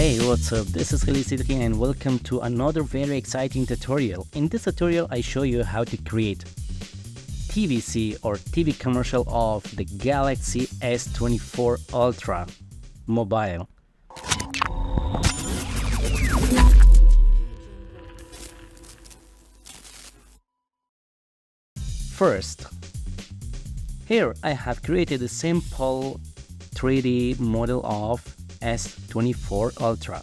Hey, what's up? This is Felicity and welcome to another very exciting tutorial. In this tutorial, I show you how to create TVC or TV commercial of the Galaxy S24 Ultra mobile. First, here I have created a simple 3D model of S24 Ultra.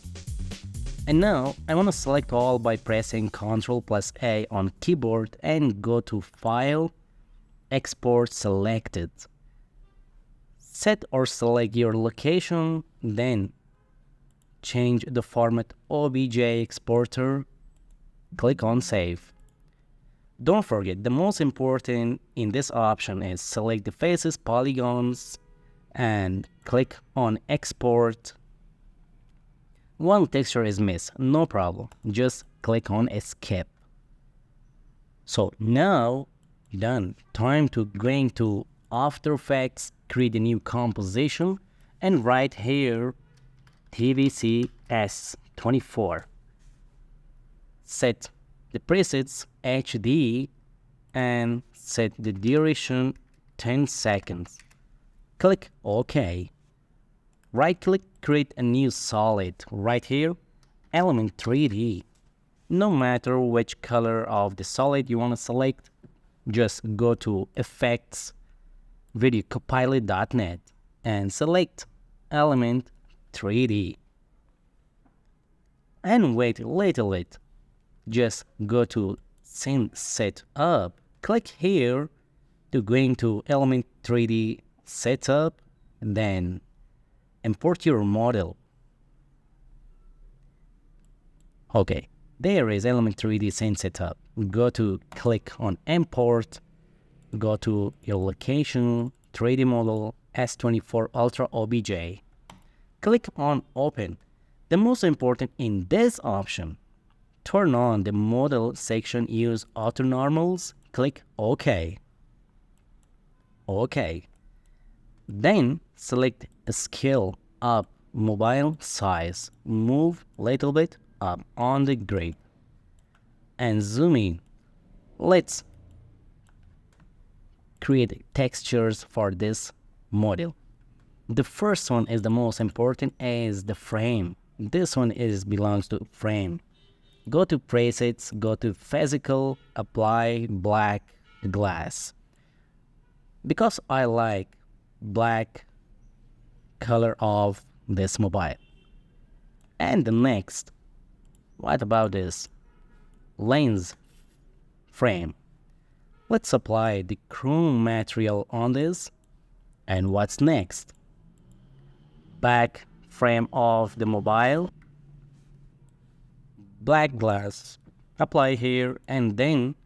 And now I want to select all by pressing Ctrl+A on keyboard and go to File, Export Selected. Set or select your location, then change the format OBJ exporter, click on Save. Don't forget, the most important in this option is select the faces, polygons, and click on Export. One texture is missed, no problem, just click on Escape. So now, done. Time to going to After Effects, create a new composition, and right here, TVC S24. Set the presets HD and set the duration 10 seconds. Click OK. Right click, create a new solid. Right here, element 3D. No matter which color of the solid you want to select, just go to Effects, videocopilot.net and select element 3D. And wait a little bit. Just go to Scene Setup, click here to go into Element 3D Setup, and then import your model. Okay, there is Element 3D Scene Setup. Go to click on Import, go to your location, 3D model, S24 Ultra OBJ. Click on Open. The most important in this option, turn on the model section, use auto normals, click OK. OK. Then select Scale Up Mobile Size, move little bit up on the grid and zoom in. Let's create textures for this model. The first one is the most important, is the frame. This one belongs to frame. Go to presets, go to physical, apply black glass. Because I like black color of this mobile. And the next, what about this lens frame? Let's apply the chrome material on this. And what's next? Back frame of the mobile. Black glass, apply here, and then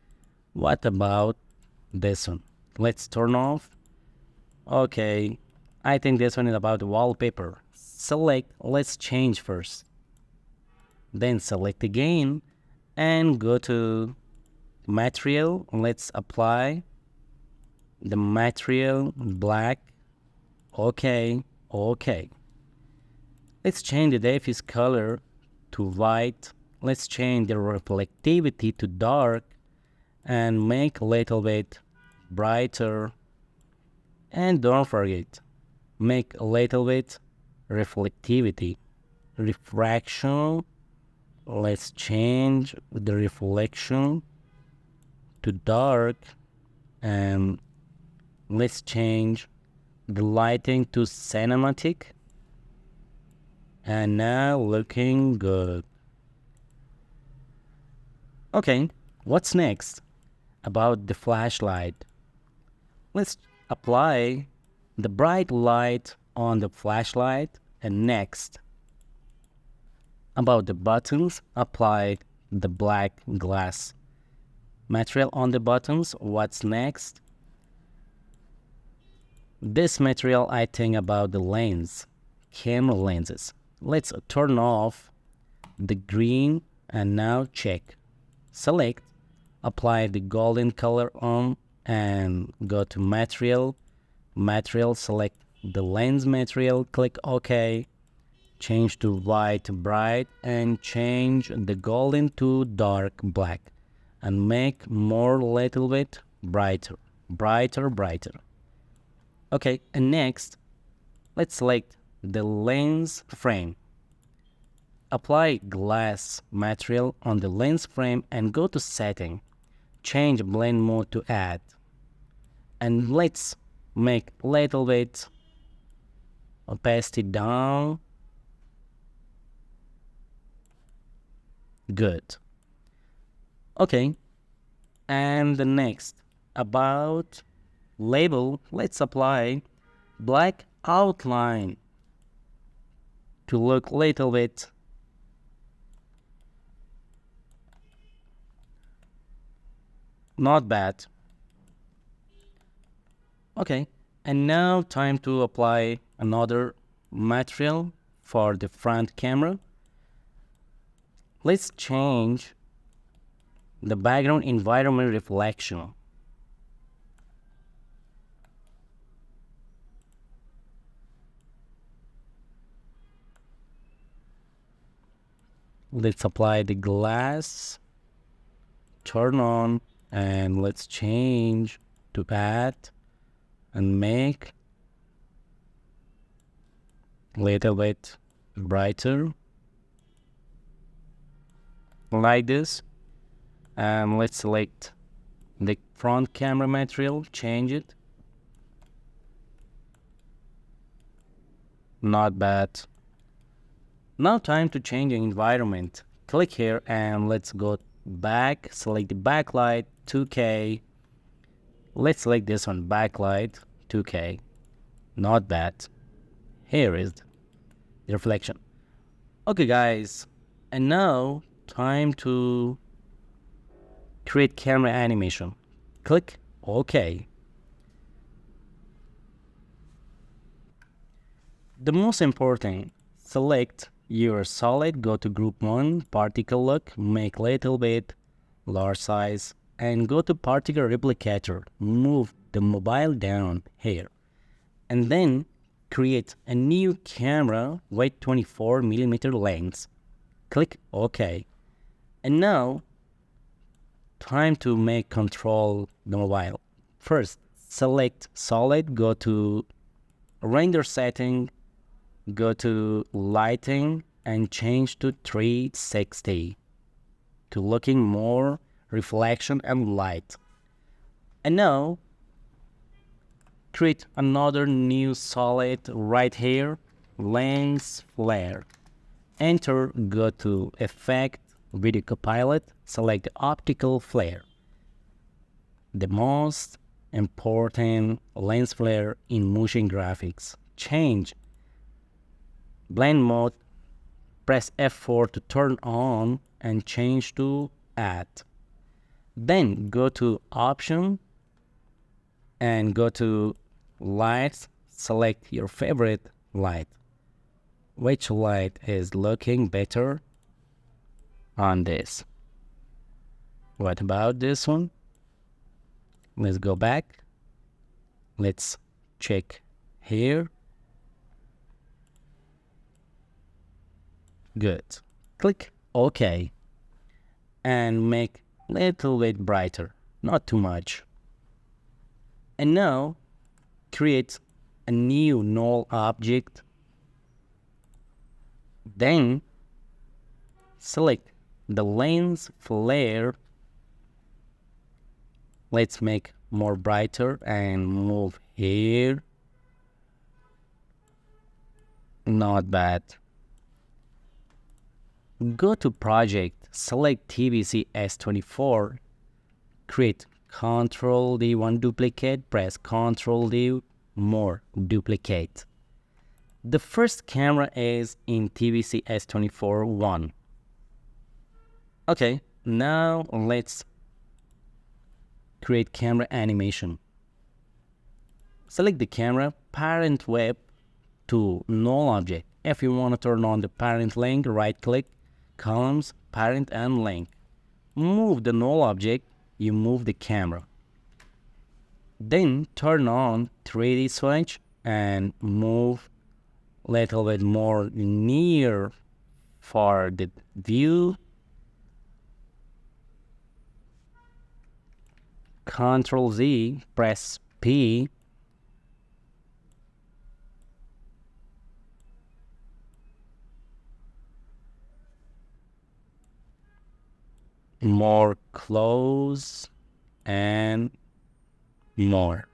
what about this one? Let's turn off. Okay, I think this one is about the wallpaper. Select, let's change first. Then select again and go to material. Let's apply the material black. Okay. Let's change the diffuse color to white. Let's change the reflectivity to dark and make a little bit brighter. And don't forget, make a little bit reflectivity. Refraction, let's change the reflection to dark and let's change the lighting to cinematic. And now looking good. Okay, what's next? About the flashlight. Let's apply the bright light on the flashlight. And next, about the buttons, apply the black glass material on the buttons. What's next? This material, I think about the lens, camera lenses. Let's turn off the green and now check. Select, apply the golden color on and go to material, select the lens material, click OK, change to white bright, and change the golden to dark black, and make more little bit brighter, brighter. Okay, and next, let's select the lens frame. Apply glass material on the lens frame and go to setting. Change blend mode to add. And let's make little bit opacity down. Good. Okay, and the next, about label, let's apply black outline to look little bit not bad. Okay, and now time to apply another material for the front camera. Let's change the background environment reflection. Let's apply the glass, turn on, and let's change to add and make a little bit brighter like this. And let's select the front camera material, change it. Not bad. Now time to change the environment. Click here and let's go back, select the backlight 2K. Let's select this one, backlight 2K. Not bad. Here is the reflection. Okay guys, and now time to create camera animation. Click OK. The most important, select your solid, go to group 1, particle look, make little bit large size, and go to particle replicator, move the mobile down here, and then create a new camera with 24mm lens. Click OK. And now time to make control the mobile. First, select solid, go to render setting, go to lighting, and change to 360 to looking more reflection and light. And now create another new solid right here, lens flare. Enter, go to effect, video copilot, select the optical flare. The most important lens flare in motion graphics. Change blend mode, press F4 to turn on and change to add. Then go to option and go to lights, select your favorite light. Which light is looking better on this? What about this one? Let's go back. Let's check here. Good. Click OK and make a little bit brighter, not too much. And now create a new null object. Then select the lens flare. Let's make more brighter and move here. Not bad. Go to project, select TBC S24, create Ctrl D, one duplicate, press Ctrl D, more duplicate. The first camera is in TBC S24 1. Okay, now let's create camera animation. Select the camera, parent web to null object. If you want to turn on the parent link, right click, columns, parent and link. Move the null object, you move the camera. Then turn on 3D switch and move little bit more near for the view. Control Z, press P. More close and more.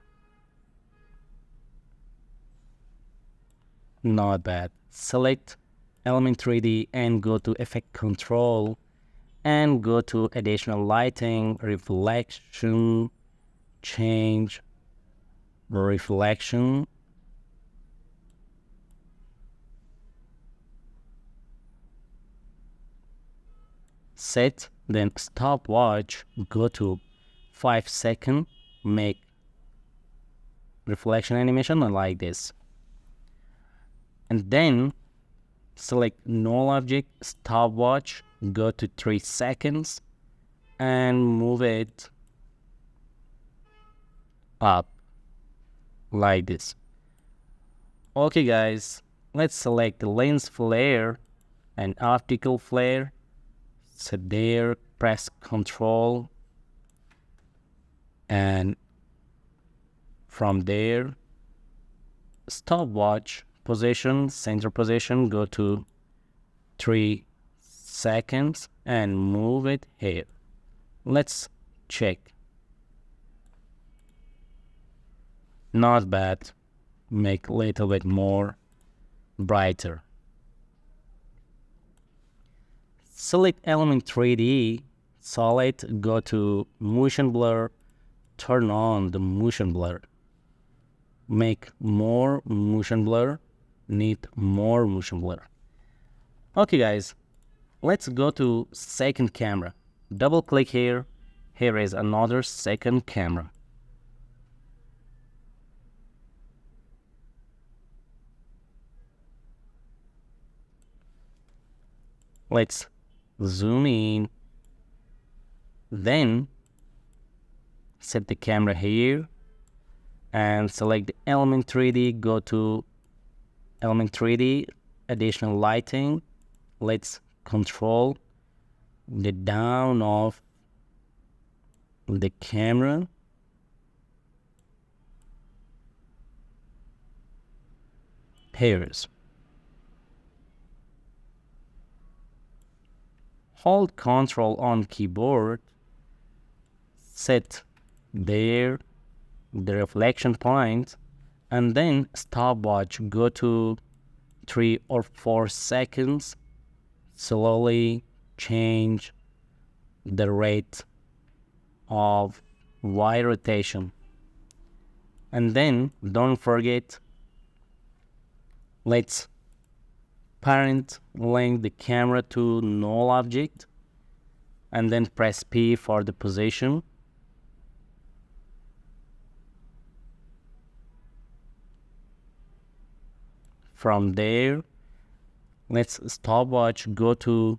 Not bad. Select Element 3D and go to Effect Control and go to Additional Lighting, Reflection, Change Reflection. Set, then stopwatch, go to 5 seconds, make reflection animation like this. And then select null object, stopwatch, go to 3 seconds and move it up like this. Okay guys, let's select the lens flare and optical flare. Set there, press Control, and from there, stopwatch position, center position, go to 3 seconds and move it here. Let's check. Not bad. Make a little bit more brighter. Select Element 3D, solid, go to Motion Blur, turn on the Motion Blur. Make more motion blur, need more motion blur. Okay guys, let's go to second camera. Double click here. Here is another second camera. Let's zoom in. Then set the camera here and select the Element 3D, go to Element 3D, additional lighting. Let's control the down of the camera. Here's. Hold Control on keyboard, set there the reflection point, and then stopwatch, go to 3 or 4 seconds, slowly change the rate of Y rotation. And then don't forget, let's parent link the camera to null object and then press P for the position. From there, let's stopwatch, go to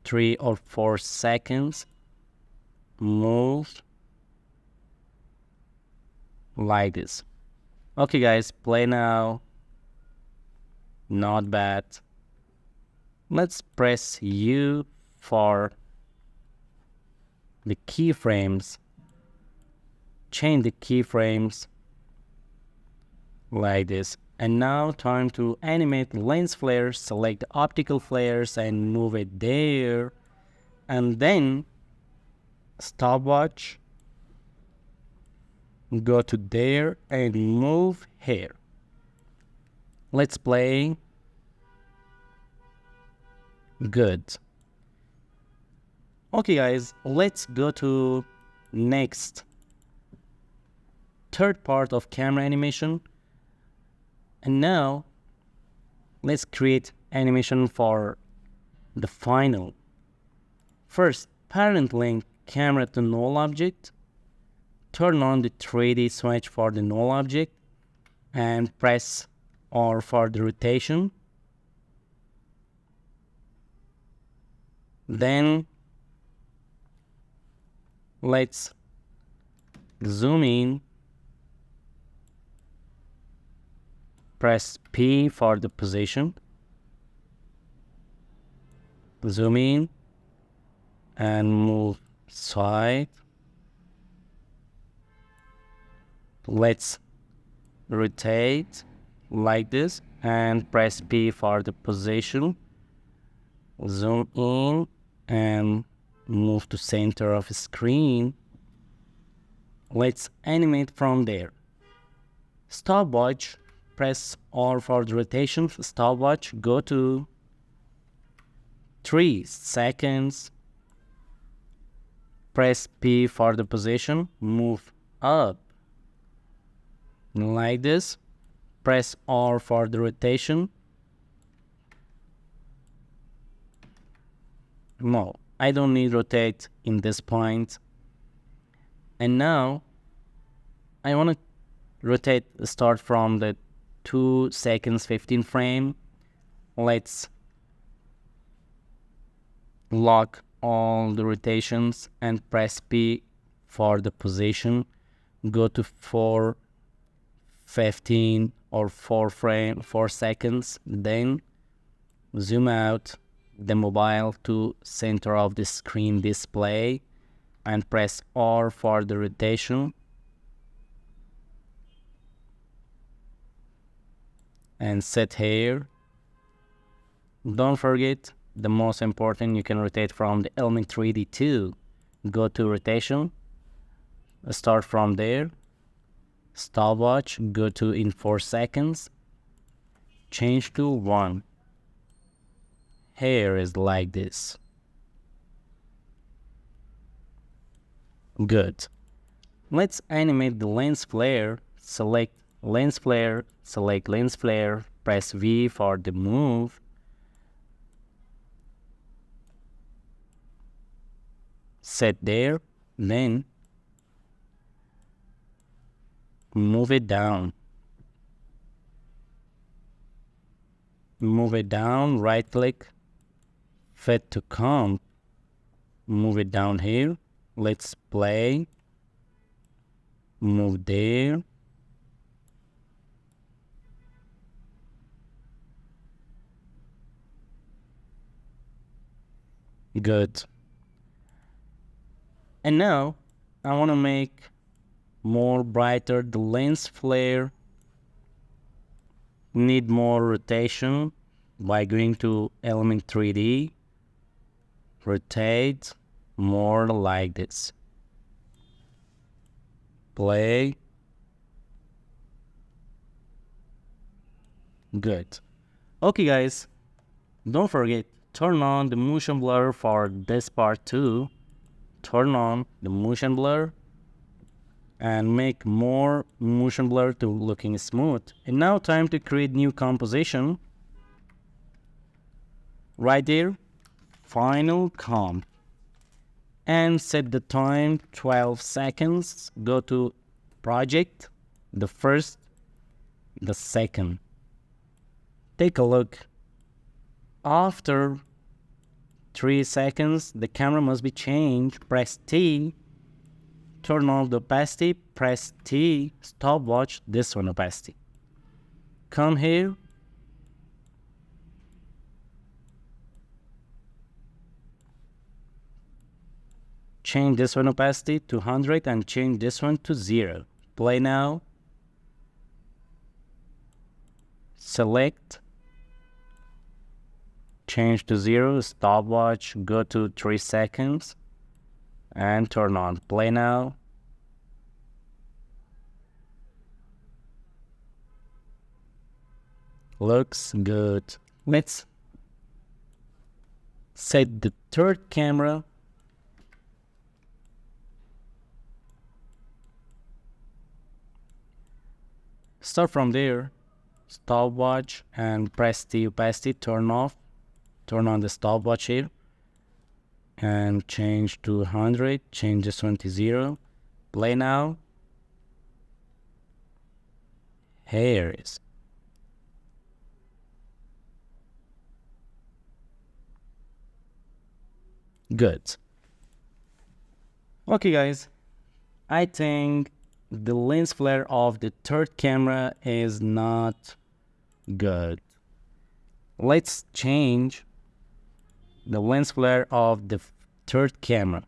3 or 4 seconds, move like this. Okay guys, play now. Not bad. Let's press U for the keyframes. Change the keyframes like this. And now time to animate lens flares. Select the optical flares and move it there. And then stopwatch, go to there and move here. Let's play. Good. Okay guys, let's go to next third part of camera animation. And now let's create animation for the final. First, parent link camera to null object. Turn on the 3D switch for the null object and press R for the rotation. Then let's zoom in, press P for the position, zoom in and move side. Let's rotate like this and press P for the position, zoom in and move to center of screen. Let's animate from there. Stopwatch, press R for the rotation. Stopwatch, go to 3 seconds. Press P for the position, move up like this. Press R for the rotation. No, I don't need rotate in this point. And now I want to rotate, start from the 2 seconds 15 frame. Let's lock all the rotations and press P for the position. Go to 4 15 or 4 seconds, then zoom out the mobile to center of the screen display and press R for the rotation and set here. Don't forget the most important, you can rotate from the element 3D too. Go to rotation, start from there, stopwatch, go to in 4 seconds, change to 1. Here is like this. Good. Let's animate the lens flare. Select lens flare, select lens flare, press V for the move. Set there, then move it down. Move it down, right click, fit to comp, move it down here. Let's play, move there. Good. And now I want to make more brighter the lens flare. Need more rotation by going to element 3D, rotate more like this, play. Good. Okay guys, don't forget, turn on the motion blur for this part too. Turn on the motion blur and make more motion blur to looking smooth. And now time to create new composition. Right there, final comp, and set the time 12 seconds. Go to project, the first, the second. Take a look. After 3 seconds, the camera must be changed. Press T. Turn off the opacity, press T, stopwatch, this one opacity. Come here. Change this one opacity to 100 and change this one to 0. Play now. Select. Change to 0, stopwatch, go to 3 seconds. And turn on. Play now. Looks good. Let's set the third camera. Start from there. Stopwatch and press the opacity. Turn off. Turn on the stopwatch here. And change to 100, change this one to 0. Play now. Here it is. Good. Okay guys, I think the lens flare of the third camera is not Good. Let's change the lens flare of the third camera.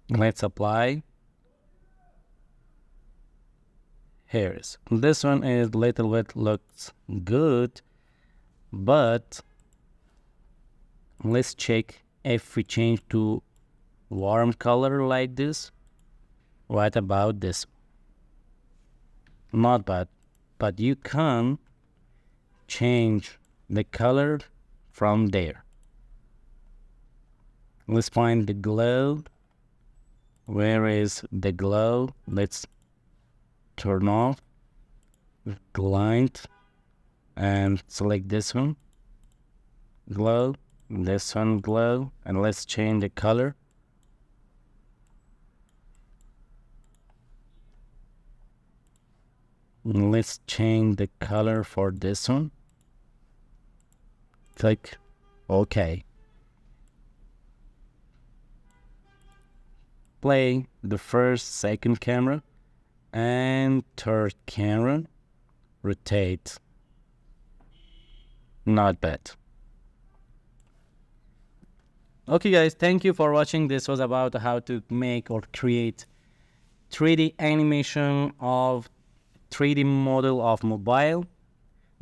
Let's apply. Here's this one is little bit looks good, but let's check if we change to warm color like this. What about this? Not bad, but you can change the color from there. Let's find the glow. Where is the glow? Let's turn off the light and select this one, glow, this one, glow, and let's change the color. Let's change the color for this one. Click OK. Play the first, second camera and third camera. Rotate. Not bad. Okay guys, thank you for watching. This was about how to make or create 3D animation of 3D model of mobile.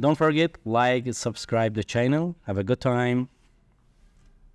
Don't forget, like, subscribe the channel. Have a good time.